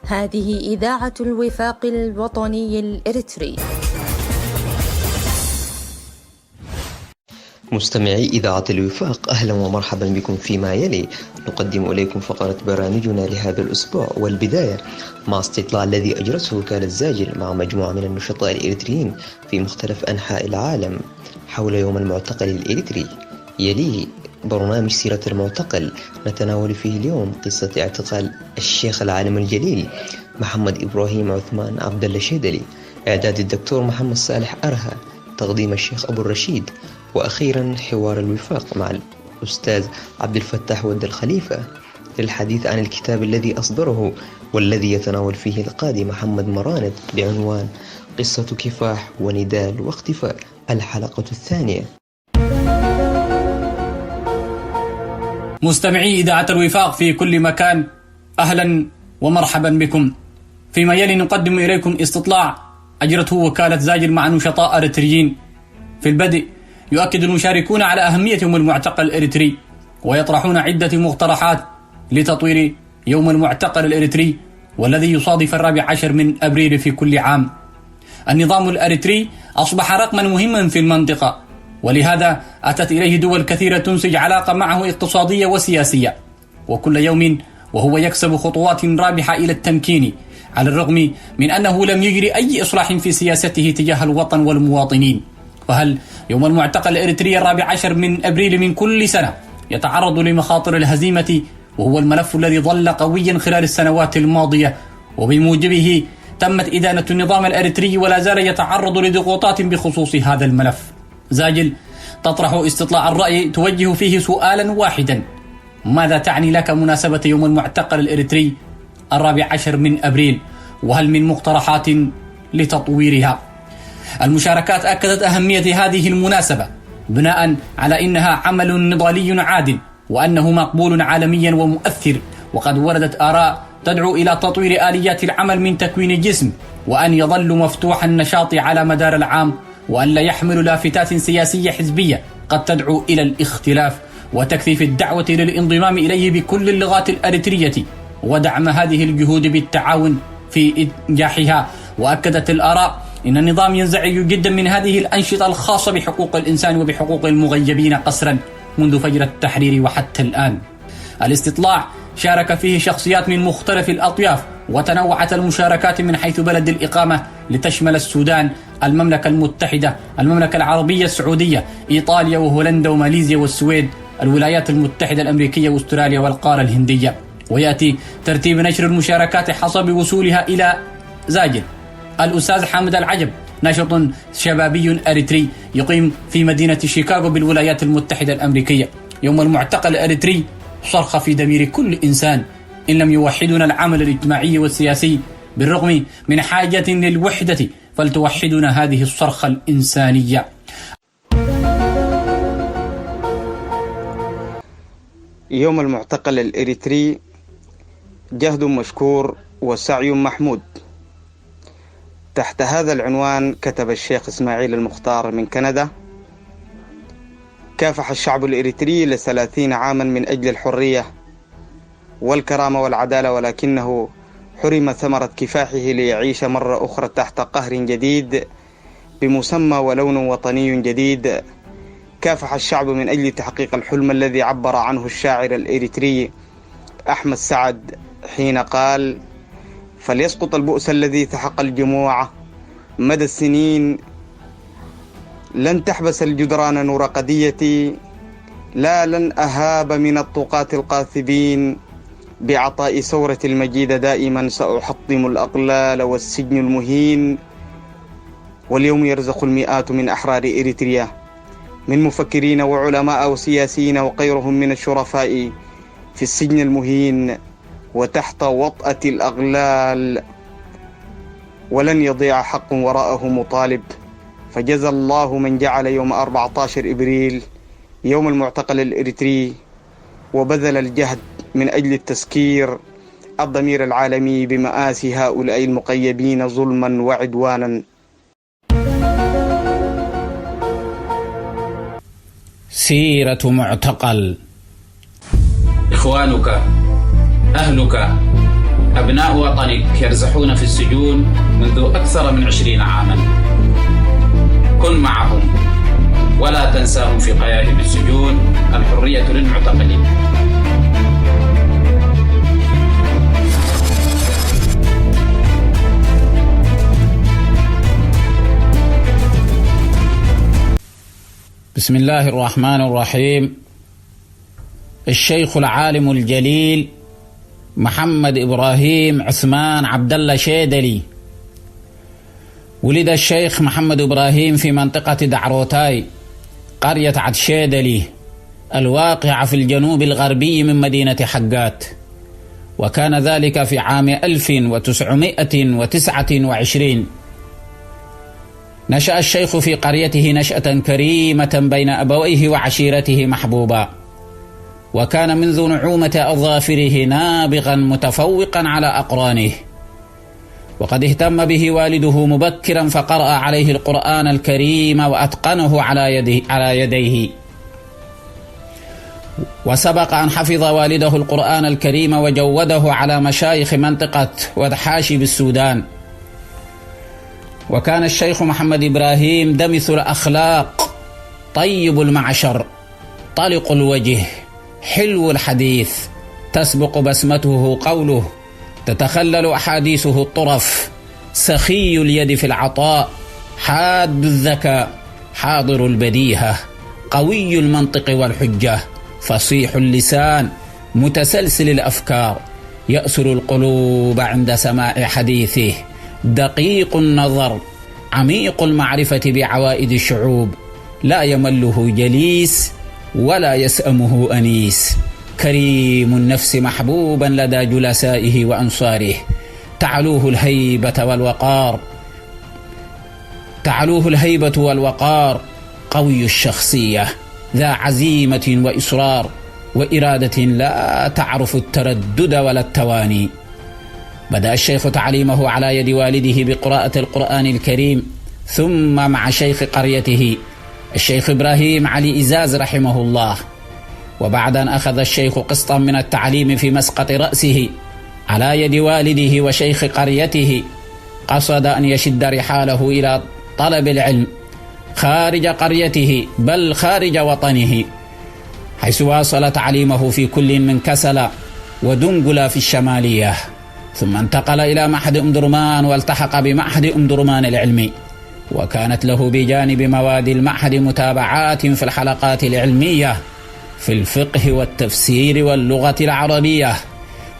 هذه إذاعة الوفاق الوطني الإريتري. مستمعي إذاعة الوفاق، أهلا ومرحبا بكم. فيما يلي نقدم إليكم فقرة برامجنا لهذا الأسبوع، والبداية مع استطلاع الذي أجرته وكالة زاجل مع مجموعة من النشطاء الإريتريين في مختلف أنحاء العالم حول يوم المعتقل الإريتري. يليه برنامج سيرة المعتقل، نتناول فيه اليوم قصة اعتقال الشيخ العالم الجليل محمد إبراهيم عثمان عبد الله شيدلي، إعداد الدكتور محمد صالح أرها، تقديم الشيخ أبو الرشيد، وأخيرا حوار الوفاق مع الأستاذ عبد الفتاح ود الخليفة للحديث عن الكتاب الذي أصدره والذي يتناول فيه القاضي محمد مراند بعنوان قصة كفاح وندال واختفاء، الحلقة الثانية. مستمعي إذاعة الوفاق في كل مكان، أهلا ومرحبا بكم. فيما يلي نقدم إليكم استطلاع أجرته وكالة زاجل مع نشطاء إريتريين. في البدء يؤكد المشاركون على أهمية يوم المعتقل الإريتري، ويطرحون عدة مقترحات لتطوير يوم المعتقل الإريتري والذي يصادف 14 من أبريل في كل عام. النظام الإريتري أصبح رقما مهما في المنطقة، ولهذا أتت إليه دول كثيرة تنسج علاقة معه اقتصادية وسياسية، وكل يوم وهو يكسب خطوات رابحة إلى التمكين، على الرغم من أنه لم يجري أي إصلاح في سياسته تجاه الوطن والمواطنين. فهل يوم المعتقل الإريتري 14 من أبريل من كل سنة يتعرض لمخاطر الهزيمة، وهو الملف الذي ظل قويا خلال السنوات الماضية، وبموجبه تمت إدانة النظام الإريتري ولا زال يتعرض لضغوطات بخصوص هذا الملف؟ زاجل تطرح استطلاع الرأي توجه فيه سؤالا واحدا: ماذا تعني لك مناسبة يوم المعتقل الإريتري 14 من أبريل؟ وهل من مقترحات لتطويرها؟ المشاركات أكدت أهمية هذه المناسبة بناء على إنها عمل نضالي عادل، وأنه مقبول عالميا ومؤثر، وقد وردت آراء تدعو إلى تطوير آليات العمل من تكوين جسم، وأن يظل مفتوح النشاط على مدار العام، وأن لا يحمل لافتات سياسية حزبية قد تدعو إلى الاختلاف، وتكفي في الدعوة للانضمام إليه بكل اللغات الأريترية، ودعم هذه الجهود بالتعاون في إنجاحها. وأكدت الآراء إن النظام ينزعج جدا من هذه الأنشطة الخاصة بحقوق الإنسان وبحقوق المغيبين قسرا منذ فجر التحرير وحتى الآن. الاستطلاع شارك فيه شخصيات من مختلف الأطياف، وتنوعت المشاركات من حيث بلد الإقامة لتشمل السودان، المملكة المتحدة، المملكة العربية السعودية، إيطاليا وهولندا وماليزيا والسويد، الولايات المتحدة الأمريكية واستراليا والقارة الهندية. ويأتي ترتيب نشر المشاركات حسب وصولها إلى زاجل. الأستاذ حامد العجب ناشط شبابي أريتري يقيم في مدينة شيكاغو بالولايات المتحدة الأمريكية: يوم المعتقل الأريتري صرخة في ضمير كل إنسان، إن لم يوحدنا العمل الاجتماعي والسياسي بالرغم من حاجة للوحدة، فلتوحدنا هذه الصرخة الإنسانية. يوم المعتقل الإريتري جهد مشكور وسعي محمود. تحت هذا العنوان كتب الشيخ إسماعيل المختار من كندا: كافح الشعب الإريتري ل30 عاما من أجل الحرية والكرامة والعدالة، ولكنه حرم ثمرة كفاحه ليعيش مرة أخرى تحت قهر جديد بمسمى ولون وطني جديد. كافح الشعب من أجل تحقيق الحلم الذي عبر عنه الشاعر الإريتري أحمد سعد حين قال: فليسقط البؤس الذي تحق الجموع مدى السنين، لن تحبس الجدران نور قضيتي، لا لن أهاب من الطقاة القاثبين، بعطاء ثورة المجيدة دائما سأحطم الأقلال والسجن المهين. واليوم يرزق المئات من أحرار إريتريا من مفكرين وعلماء وسياسيين وغيرهم من الشرفاء في السجن المهين وتحت وطأة الأغلال، ولن يضيع حق وراءه مطالب. فجزى الله من جعل يوم 14 إبريل يوم المعتقل الإريتري وبذل الجهد من أجل التسكير الضمير العالمي بمآسي هؤلاء المقيبين ظلما وعدوانا. سيرة معتقل. إخوانك، أهلك، أبناء وطنك يرزحون في السجون منذ أكثر من 20 عاما. كن معهم ولا تنساهم في قيائم السجون. الحرية للمعتقلين. بسم الله الرحمن الرحيم. الشيخ العالم الجليل محمد إبراهيم عثمان عبد الله شيدلي. ولد الشيخ محمد إبراهيم في منطقة دعروتاي قرية عد شيدلي الواقعة في الجنوب الغربي من مدينة حقات، وكان ذلك في عام 1929. نشأ الشيخ في قريته نشأة كريمة بين أبويه وعشيرته محبوبا، وكان منذ نعومة أظافره نابغا متفوقا على أقرانه، وقد اهتم به والده مبكرا فقرأ عليه القرآن الكريم وأتقنه على يديه. وسبق أن حفظ والده القرآن الكريم وجوده على مشايخ منطقة ودحاشي بالسودان. وكان الشيخ محمد إبراهيم دمث الأخلاق، طيب المعشر، طلق الوجه، حلو الحديث، تسبق بسمته قوله، تتخلل أحاديثه الطرف، سخي اليد في العطاء، حاد الذكاء، حاضر البديهة، قوي المنطق والحجة، فصيح اللسان، متسلسل الأفكار، يأسر القلوب عند سماع حديثه، دقيق النظر، عميق المعرفة بعوائد الشعوب، لا يمله جليس ولا يسأمه أنيس، كريم النفس محبوبا لدى جلسائه وأنصاره، تعلوه الهيبة والوقار، قوي الشخصية، ذا عزيمة وإصرار وإرادة لا تعرف التردد ولا التواني. بدأ الشيخ تعليمه على يد والده بقراءة القرآن الكريم، ثم مع شيخ قريته الشيخ إبراهيم علي إزاز رحمه الله. وبعد أن أخذ الشيخ قسطا من التعليم في مسقط رأسه على يد والده وشيخ قريته، قصد أن يشد رحاله إلى طلب العلم خارج قريته بل خارج وطنه، حيث واصل تعليمه في كل من كسل ودنقل في الشمالية، ثم انتقل إلى معهد أم درمان والتحق بمعهد أم درمان العلمي. وكانت له بجانب مواد المعهد متابعات في الحلقات العلمية في الفقه والتفسير واللغة العربية،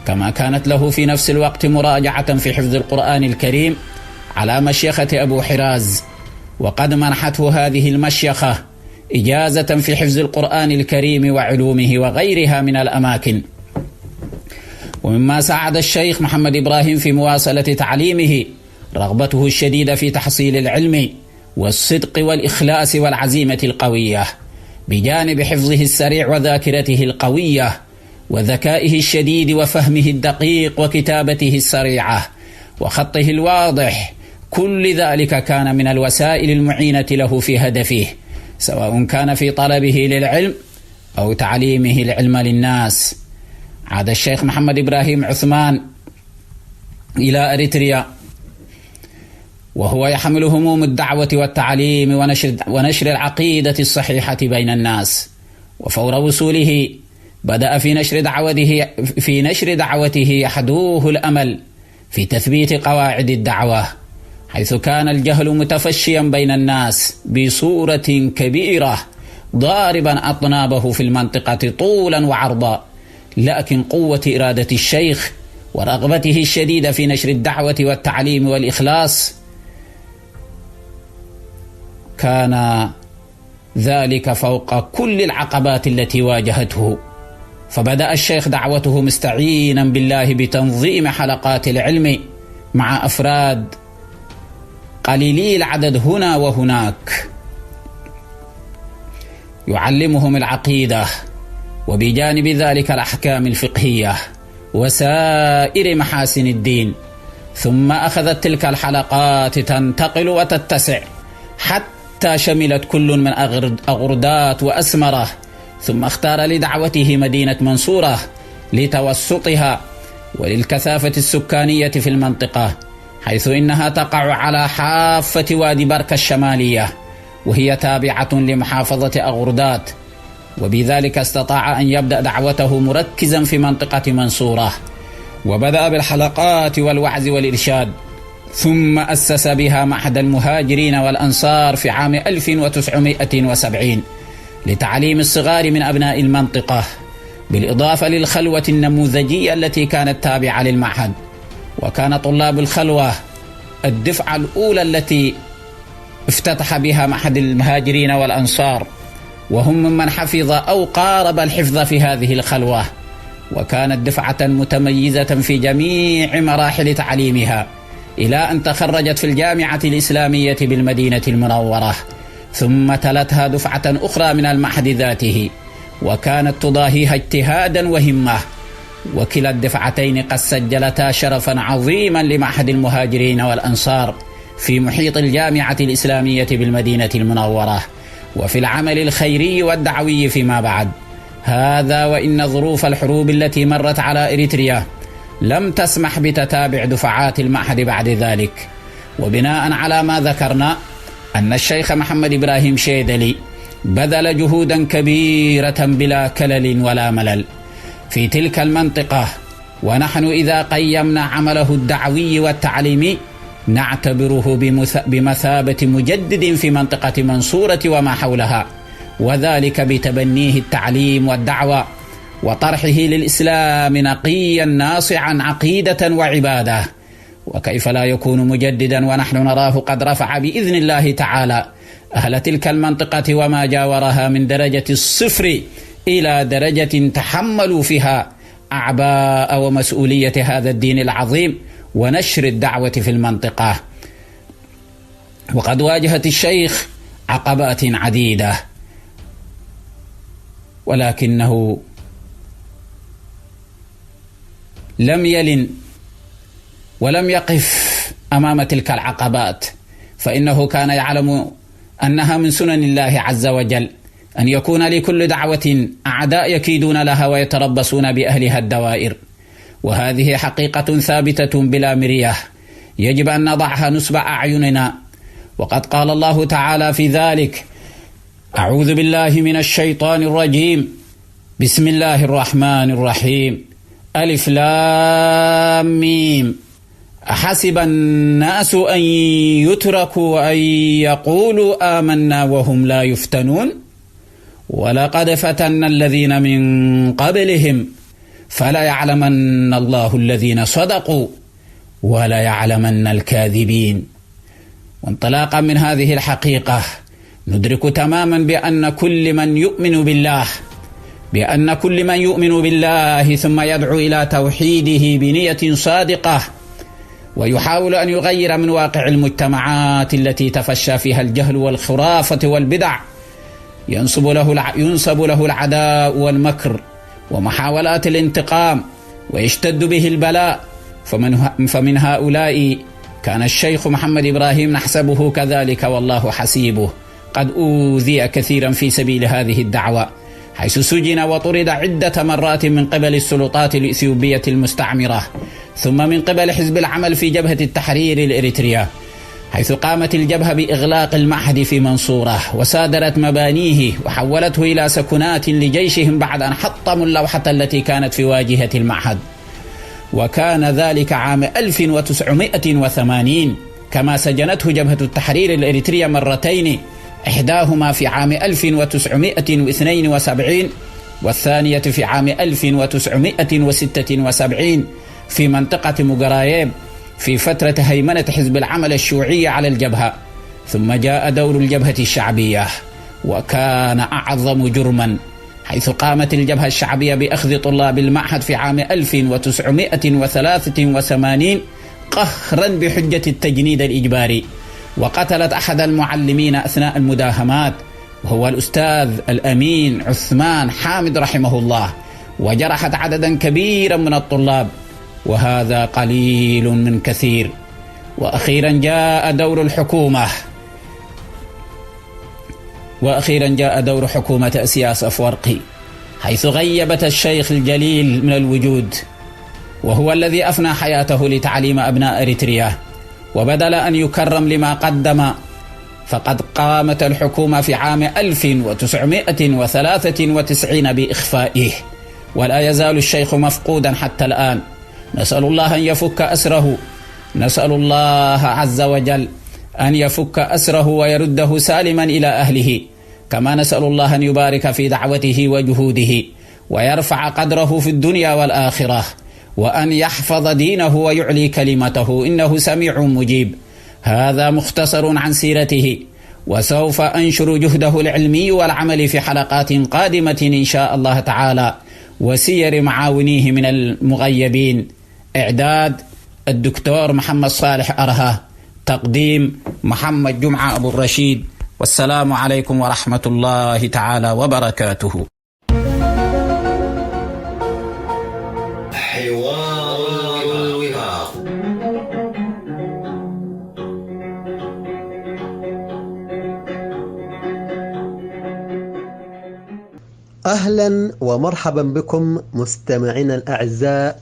كما كانت له في نفس الوقت مراجعة في حفظ القرآن الكريم على مشيخة أبو حراز، وقد منحته هذه المشيخة إجازة في حفظ القرآن الكريم وعلومه وغيرها من الأماكن. ومما ساعد الشيخ محمد إبراهيم في مواصلة تعليمه رغبته الشديدة في تحصيل العلم والصدق والإخلاص والعزيمة القوية، بجانب حفظه السريع وذاكرته القوية وذكائه الشديد وفهمه الدقيق وكتابته السريعة وخطه الواضح. كل ذلك كان من الوسائل المعينة له في هدفه، سواء كان في طلبه للعلم أو تعليمه العلم للناس. عاد الشيخ محمد إبراهيم عثمان إلى أريتريا وهو يحمل هموم الدعوة والتعليم ونشر العقيدة الصحيحة بين الناس. وفور وصوله بدأ في نشر دعوته يحدوه الأمل في تثبيت قواعد الدعوة، حيث كان الجهل متفشيا بين الناس بصورة كبيرة ضاربا أطنابه في المنطقة طولا وعرضا. لكن قوة إرادة الشيخ ورغبته الشديدة في نشر الدعوة والتعليم والإخلاص كان ذلك فوق كل العقبات التي واجهته. فبدأ الشيخ دعوته مستعينا بالله بتنظيم حلقات العلم مع أفراد قليلي العدد هنا وهناك، يعلمهم العقيدة وبجانب ذلك الأحكام الفقهية وسائر محاسن الدين. ثم أخذت تلك الحلقات تنتقل وتتسع حتى شملت كل من أغردات وأسمرة، ثم اختار لدعوته مدينة منصورة لتوسطها وللكثافة السكانية في المنطقة، حيث إنها تقع على حافة وادي بركة الشمالية، وهي تابعة لمحافظة أغردات، وبذلك استطاع أن يبدأ دعوته مركزا في منطقة منصورة، وبدأ بالحلقات والوعظ والإرشاد، ثم أسس بها معهد المهاجرين والأنصار في عام 1970 لتعليم الصغار من أبناء المنطقة، بالإضافة للخلوة النموذجية التي كانت تابعة للمعهد. وكان طلاب الخلوة الدفعة الأولى التي افتتح بها معهد المهاجرين والأنصار، وهم ممن حفظ أو قارب الحفظ في هذه الخلوة، وكانت دفعة متميزة في جميع مراحل تعليمها، إلى أن تخرجت في الجامعة الإسلامية بالمدينة المنورة، ثم تلتها دفعة أخرى من المعهد ذاته، وكانت تضاهيها اجتهادا وهمة، وكلا الدفعتين قد سجلتا شرفا عظيما لمعهد المهاجرين والأنصار في محيط الجامعة الإسلامية بالمدينة المنورة، وفي العمل الخيري والدعوي فيما بعد. هذا وإن ظروف الحروب التي مرت على إريتريا لم تسمح بتتابع دفعات المعهد بعد ذلك. وبناء على ما ذكرنا أن الشيخ محمد إبراهيم شيدلي بذل جهودا كبيرة بلا كلل ولا ملل في تلك المنطقة، ونحن إذا قيمنا عمله الدعوي والتعليمي نعتبره بمثابة مجدد في منطقة منصورة وما حولها، وذلك بتبنيه التعليم والدعوة وطرحه للإسلام نقيا ناصعا عقيدة وعبادة. وكيف لا يكون مجددا ونحن نراه قد رفع بإذن الله تعالى أهل تلك المنطقة وما جاورها من درجة الصفر إلى درجة تحملوا فيها أعباء ومسؤولية هذا الدين العظيم ونشر الدعوة في المنطقة. وقد واجهت الشيخ عقبات عديدة، ولكنه لم يلن ولم يقف أمام تلك العقبات، فإنه كان يعلم أنها من سنن الله عز وجل أن يكون لكل دعوة أعداء يكيدون لها ويتربصون بأهلها الدوائر، وهذه حقيقة ثابتة بلا مرية يجب أن نضعها نصب أعيننا. وقد قال الله تعالى في ذلك: أعوذ بالله من الشيطان الرجيم، بسم الله الرحمن الرحيم، ألف لام ميم، أحسب الناس أن يتركوا أن يقولوا آمنا وهم لا يفتنون، ولقد فتنا الذين من قبلهم فلا يعلمن الله الذين صدقوا ولا يعلمن الكاذبين. وانطلاقا من هذه الحقيقة ندرك تماما بأن كل من يؤمن بالله ثم يدعو إلى توحيده بنية صادقة ويحاول أن يغير من واقع المجتمعات التي تفشى فيها الجهل والخرافة والبدع ينسب له العداء والمكر ومحاولات الانتقام ويشتد به البلاء. فمن هؤلاء كان الشيخ محمد إبراهيم نحسبه كذلك والله حسيبه، قد أوذي كثيرا في سبيل هذه الدعوة، حيث سجن وطرد عدة مرات من قبل السلطات الإثيوبية المستعمرة، ثم من قبل حزب العمل في جبهة التحرير الإريتريا، حيث قامت الجبهة بإغلاق المعهد في منصورة وسادرت مبانيه وحولته إلى سكنات لجيشهم بعد أن حطموا اللوحة التي كانت في واجهة المعهد. وكان ذلك عام 1980، كما سجنته جبهة التحرير الإريتريا مرتين، إحداهما في عام 1972 والثانية في عام 1976 في منطقة مقرايب في فترة هيمنة حزب العمل الشيوعية على الجبهة. ثم جاء دور الجبهة الشعبية، وكان أعظم جرما، حيث قامت الجبهة الشعبية بأخذ طلاب المعهد في عام 1983 قهرا بحجة التجنيد الإجباري، وقتلت أحد المعلمين أثناء المداهمات وهو الأستاذ الأمين عثمان حامد رحمه الله، وجرحت عددا كبيرا من الطلاب، وهذا قليل من كثير. وأخيرا جاء دور حكومة أسياس أفورقي، حيث غيبت الشيخ الجليل من الوجود، وهو الذي أفنى حياته لتعليم أبناء إريتريا، وبدل أن يكرم لما قدم فقد قامت الحكومة في عام 1993 بإخفائه، ولا يزال الشيخ مفقودا حتى الآن. نسأل الله أن يفك أسره، نسأل الله عز وجل أن يفك أسره ويرده سالما إلى أهله، كما نسأل الله أن يبارك في دعوته وجهوده ويرفع قدره في الدنيا والآخرة، وأن يحفظ دينه ويعلي كلمته، إنه سميع مجيب. هذا مختصر عن سيرته، وسوف أنشر جهده العلمي والعمل في حلقات قادمة إن شاء الله تعالى، وسير معاونيه من المغيبين. إعداد الدكتور محمد صالح أرها، تقديم محمد جمعة أبو الرشيد. والسلام عليكم ورحمة الله تعالى وبركاته. حوار الوفاق. أهلا ومرحبا بكم مستمعينا الأعزاء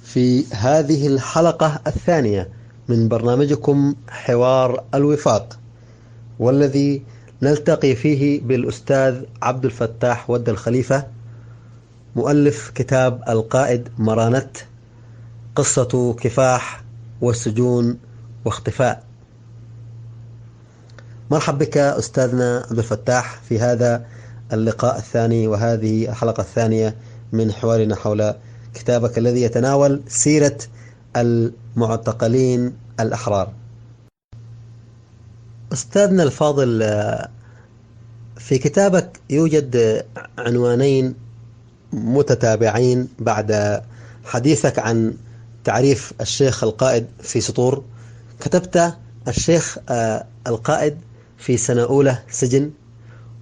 في هذه الحلقة الثانية من برنامجكم حوار الوفاق، والذي نلتقي فيه بالأستاذ عبد الفتاح ود الخليفة، مؤلف كتاب القائد مرانت، قصة كفاح والسجون واختفاء. مرحب بك أستاذنا عبد الفتاح في هذا اللقاء الثاني وهذه الحلقة الثانية من حوارنا حول كتابك الذي يتناول سيرة المعتقلين الأحرار. أستاذنا الفاضل، في كتابك يوجد عنوانين متتابعين بعد حديثك عن تعريف الشيخ القائد في سطور. كتبت الشيخ القائد في سنة أولى سجن،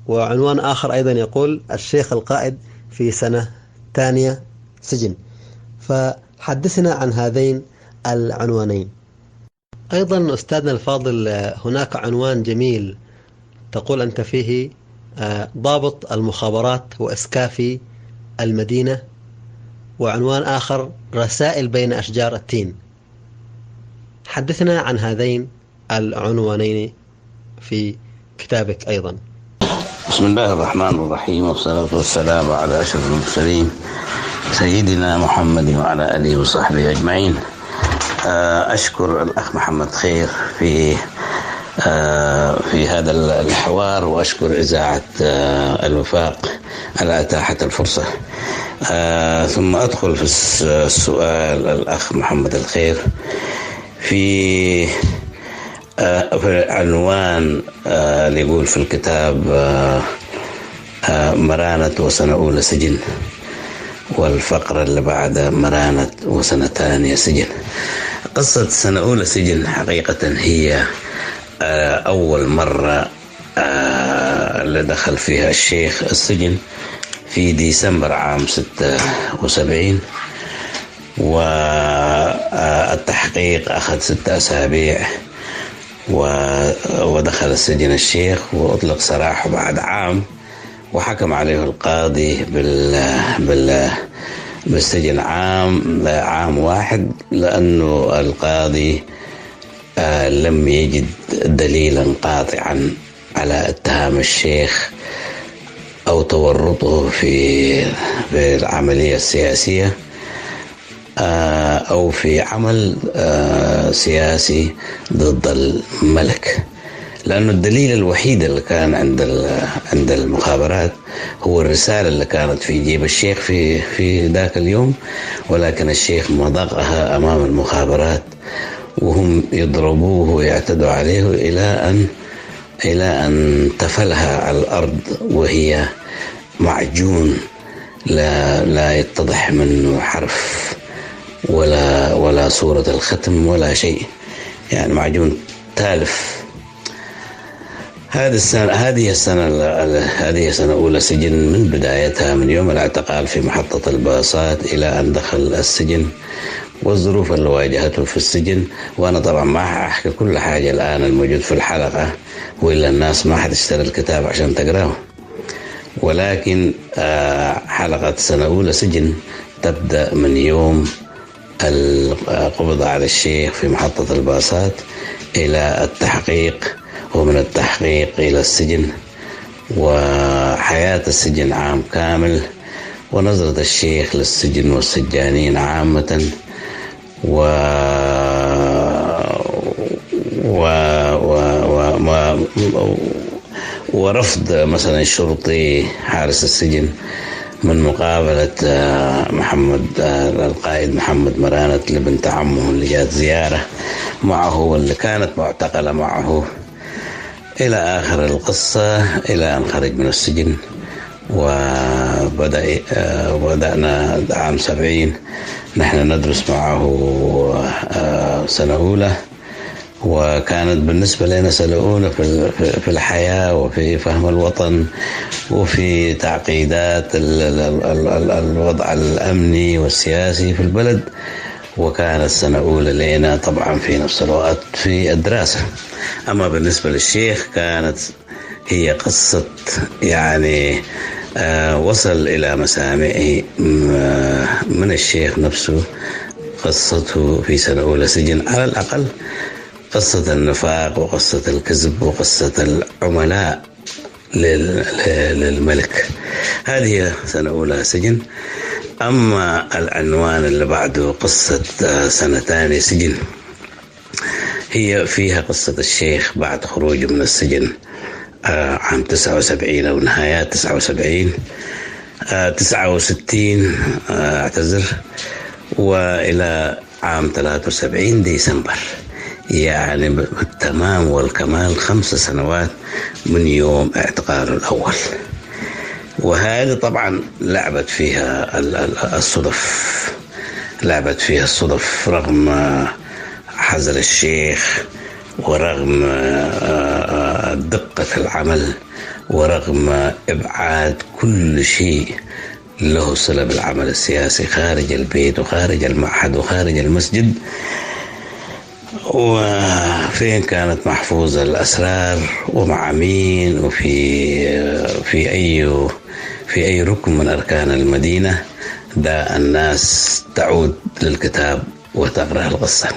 وعنوان آخر أيضا يقول الشيخ القائد في سنة ثانية سجن. فحدثنا عن هذين العنوانين. أيضا أستاذنا الفاضل، هناك عنوان جميل تقول أنت فيه ضابط المخابرات وإسكافي المدينة، وعنوان آخر رسائل بين أشجار التين. حدثنا عن هذين العنوانين في كتابك أيضا. بسم الله الرحمن الرحيم، والصلاة والسلام على أشرف المرسلين سيدنا محمد وعلى آله وصحبه أجمعين. أشكر الأخ محمد خير في هذا الحوار، وأشكر إذاعة الوفاق على إتاحة الفرصة. ثم أدخل في السؤال الأخ محمد الخير في عنوان اللي يقول في الكتاب مرانة وسنة أولى سجن، والفقرة اللي بعد مرانة وسنة ثانية سجن. قصة سنة أولى سجن حقيقة هي أول مرة اللي دخل فيها الشيخ السجن في ديسمبر عام 76، والتحقيق أخذ 6 أسابيع، ودخل السجن الشيخ وأطلق سراحه بعد عام، وحكم عليه القاضي بالسجن عام واحد، لأنه القاضي لم يجد دليلا قاطعا على اتهام الشيخ أو تورطه في العملية السياسية أو في عمل سياسي ضد الملك، لأنه الدليل الوحيد اللي كان عند المخابرات هو الرسالة اللي كانت في جيب الشيخ في ذاك اليوم، ولكن الشيخ مضغها أمام المخابرات وهم يضربوه ويعتدوا عليه إلى أن تفلها على الأرض وهي معجون لا يتضح منه حرف ولا صورة الختم ولا شيء، يعني معجون تالف. هذه سنة أولى سجن من بدايتها، من يوم الاعتقال في محطة الباصات إلى أن دخل السجن، والظروف اللي واجهته في السجن. وأنا طبعا ما أحكي كل حاجة الآن الموجود في الحلقة، وإلا الناس ما حتشتري الكتاب عشان تقراه، ولكن حلقة سنة أولى سجن تبدأ من يوم القبض على الشيخ في محطة الباصات إلى التحقيق، ومن التحقيق إلى السجن، وحياة السجن عام كامل، ونظرة الشيخ للسجن والسجانين عامة، ورفض مثلا الشرطي حارس السجن من مقابلة القائد محمد مرانت لبنت عمه اللي جات زيارة معه واللي كانت معتقلة معه، إلى آخر القصة، إلى أن خرج من السجن. وبدأنا عام 70 نحن ندرس معه سنة أولى، وكانت بالنسبة لنا سنة أولى في الحياة وفي فهم الوطن وفي تعقيدات الوضع الأمني والسياسي في البلد، وكانت سنة أولى لنا طبعا في نفس الوقت في الدراسة. أما بالنسبة للشيخ كانت هي قصة يعني وصل إلى مسامعه من الشيخ نفسه قصته في سنة أولى سجن، على الأقل قصة النفاق وقصة الكذب وقصة العملاء للملك. هذه سنة أولى سجن. أما العنوان اللي بعده قصة سنة ثانية سجن، هي فيها قصة الشيخ بعد خروجه من السجن عام 79 أو نهايات 79 69 أعتذر، وإلى عام 73 ديسمبر، يعني بالتمام والكمال 5 سنوات من يوم اعتقاله الأول. وهذه طبعا لعبت فيها الصدف رغم حزن الشيخ ورغم دقة العمل ورغم إبعاد كل شيء له صلة بالعمل السياسي خارج البيت وخارج المعهد وخارج المسجد، وفين كانت محفوظة الأسرار ومع مين وفي أي ركن من أركان المدينة، دا الناس تعود للكتاب وتقرأ القصة.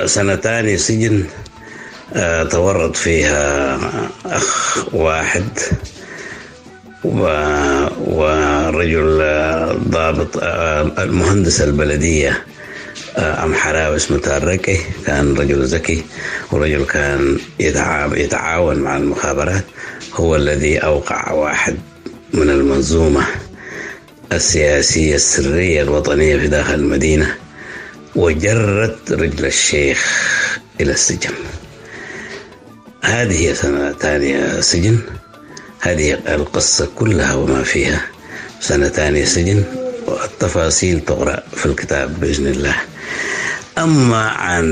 سنة ثانية سجن تورط فيها أخ واحد ورجل ضابط المهندس البلدية أم حراوي اسمه تاركي، كان رجل ذكي ورجل كان يتعاون مع المخابرات، هو الذي أوقع واحد من المنظومة السياسية السرية الوطنية في داخل المدينة وجرت رجل الشيخ إلى السجن. هذه هي سنة ثانية سجن، هذه القصة كلها وما فيها. سنة ثانية سجن والتفاصيل تقرأ في الكتاب بإذن الله. أما عن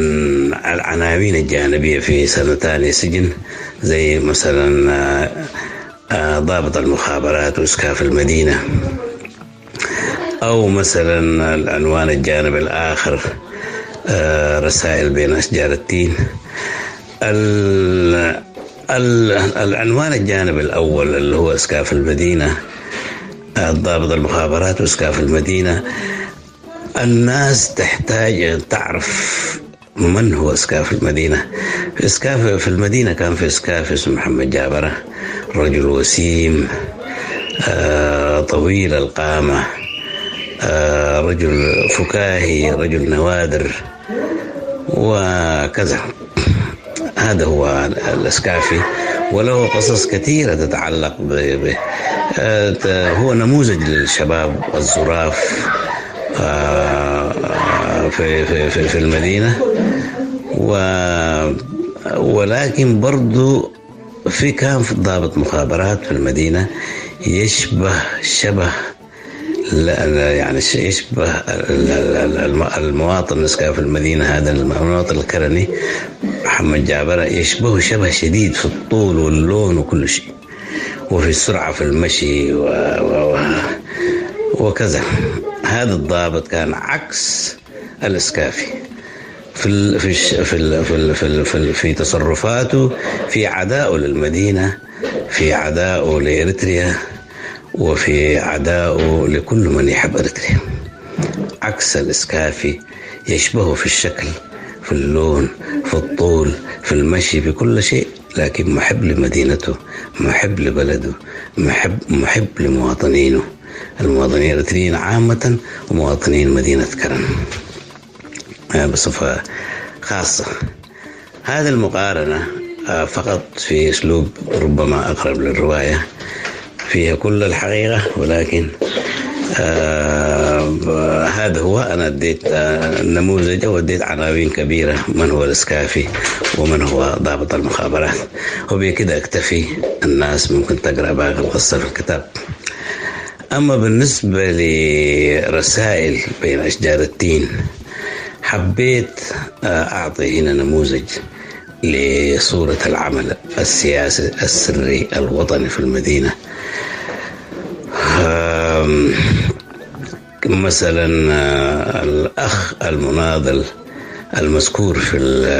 العناوين الجانبية في سنة ثانية سجن زي مثلا ضابط المخابرات وإسكاف المدينة، أو مثلا العنوان الجانب الآخر رسائل بين أشجار التين. العنوان الجانب الأول اللي هو إسكاف المدينة، ضابط المخابرات وإسكاف المدينة، الناس تحتاج أن تعرف من هو إسكاف المدينة. في المدينة كان في إسكاف اسمه محمد جابرة، رجل وسيم طويل القامة، رجل فكاهي، رجل نوادر وكذا. هذا هو الإسكافي، وله قصص كثيرة تتعلق به. هو نموذج للشباب الظراف في المدينة، ولكن برضو كان ضابط مخابرات في المدينة يشبه المواطن الإسكاف المدينة، هذا المواطن الكرني محمد جابرة، يشبه شبه شديد في الطول واللون وكل شيء، وفي السرعة في المشي وكذا. هذا الضابط كان عكس الإسكافي في تصرفاته، في عدائه للمدينة، في عدائه لإريتريا، وفي عدائه لكل من يحب إريتريا، عكس الإسكافي يشبهه في الشكل، في اللون، في الطول، في المشي، في كل شيء، لكن محب لمدينته، محب لبلده، محب لمواطنينه، المواطنين الإريتريين عامة ومواطنين مدينة كرن بصفة خاصة. هذه المقارنة فقط في أسلوب ربما أقرب للرواية، فيها كل الحقيقة، ولكن هذا هو. أنا اديت نموذج أو اديت عناوين كبيرة: من هو الإسكافي ومن هو ضابط المخابرات، وبكده اكتفي. الناس ممكن تقرأ باقي القصة في الكتاب. أما بالنسبة لرسائل بين أشجار التين، حبيت أعطي هنا نموذج لصورة العمل السياسي السري الوطني في المدينة. مثلا الأخ المناضل المذكور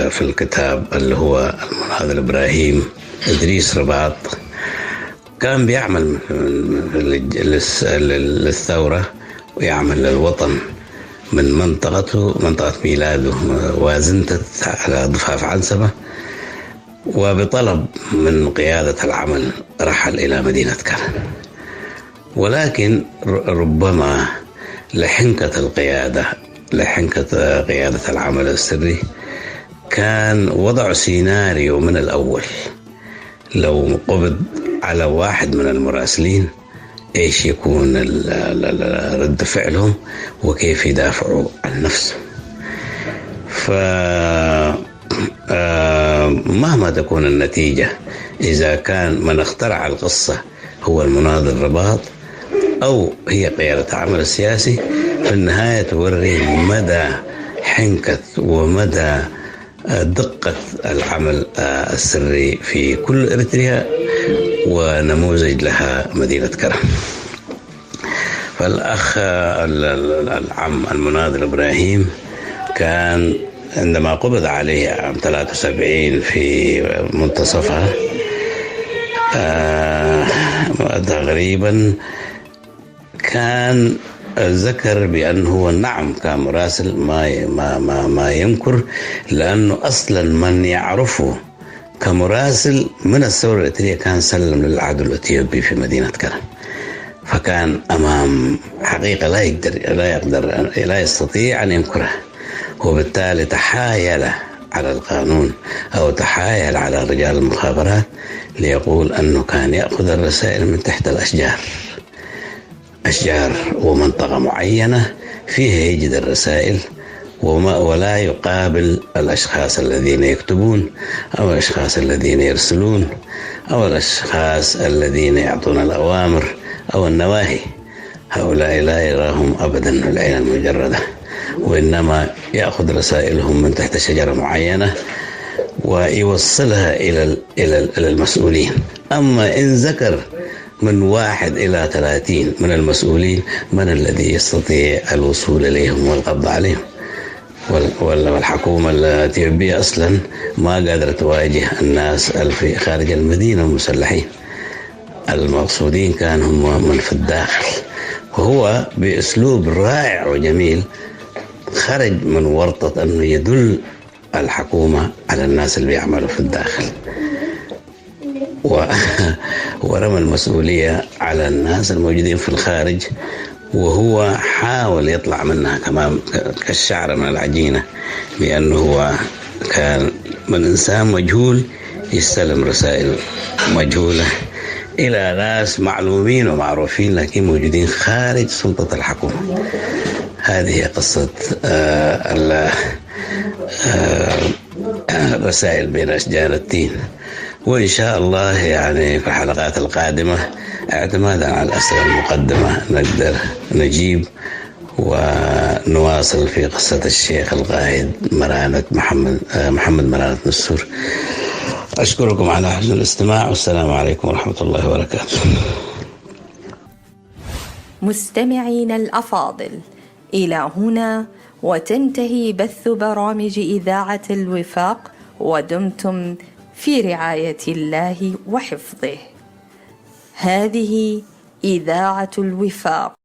في الكتاب اللي هو المناضل إبراهيم إدريس رباط، كان بيعمل للثورة ويعمل للوطن من منطقة ميلاده وازنتت على ضفاف عنسبة، وبطلب من قيادة العمل رحل إلى مدينة كرن. ولكن ربما لحنكة قيادة العمل السري كان وضع سيناريو من الأول، لو قبض على واحد من المراسلين إيش يكون رد فعلهم وكيف يدافعوا عن نفسهم. فمهما تكون النتيجة، إذا كان من اخترع القصة هو المناضل رباط أو هي قيادة العمل السياسي، في النهاية توري مدى حنكة ومدى دقة العمل السري في كل إريتريا، ونموذج لها مدينة كرن. فالأخ العم المناضل إبراهيم كان عندما قبض عليه عام 73 في منتصفها تقريبا، كان ذكر بأنه نعم كان مراسل ما ينكر، لأنه أصلا من يعرفه كمراسل من الثورة الإريترية كان سلم للعدو الإثيوبي في مدينة كرن، فكان أمام حقيقة لا يستطيع أن ينكرها، وبالتالي تحايل على القانون أو تحايل على رجال المخابرات ليقول أنه كان يأخذ الرسائل من تحت أشجار ومنطقة معينة فيها يجد الرسائل، ولا يقابل الأشخاص الذين يكتبون أو الأشخاص الذين يرسلون أو الأشخاص الذين يعطون الأوامر أو النواهي. هؤلاء لا يراهم أبدا العين المجردة، وإنما يأخذ رسائلهم من تحت شجرة معينة ويوصلها إلى المسؤولين. أما إن ذكر من 1 إلى 30 من المسؤولين، من الذي يستطيع الوصول إليهم والقبض عليهم؟ والحكومة الإثيوبية أصلا ما قادرة تواجه الناس في خارج المدينة المسلحين، المقصودين كانوا هم من في الداخل. وهو بأسلوب رائع وجميل خرج من ورطة أنه يدل الحكومة على الناس اللي بيعملوا في الداخل، ورمى المسؤولية على الناس الموجودين في الخارج، وهو حاول يطلع منها كمان كالشعر من العجينة، بأنه هو كان من إنسان مجهول يستلم رسائل مجهولة إلى ناس معلومين ومعروفين لكن موجودين خارج سلطة الحكومة. هذه قصة رسائل بين أشجار التين. وإن شاء الله يعني في الحلقات القادمة اعتمادا على الأسئلة المقدمة نقدر نجيب ونواصل في قصة الشيخ القائد محمد مرانة نسور. أشكركم على حسن الاستماع، والسلام عليكم ورحمة الله وبركاته. مستمعين الأفاضل، إلى هنا وتنتهي بث برامج إذاعة الوفاق، ودمتم في رعاية الله وحفظه. هذه إذاعة الوفاق.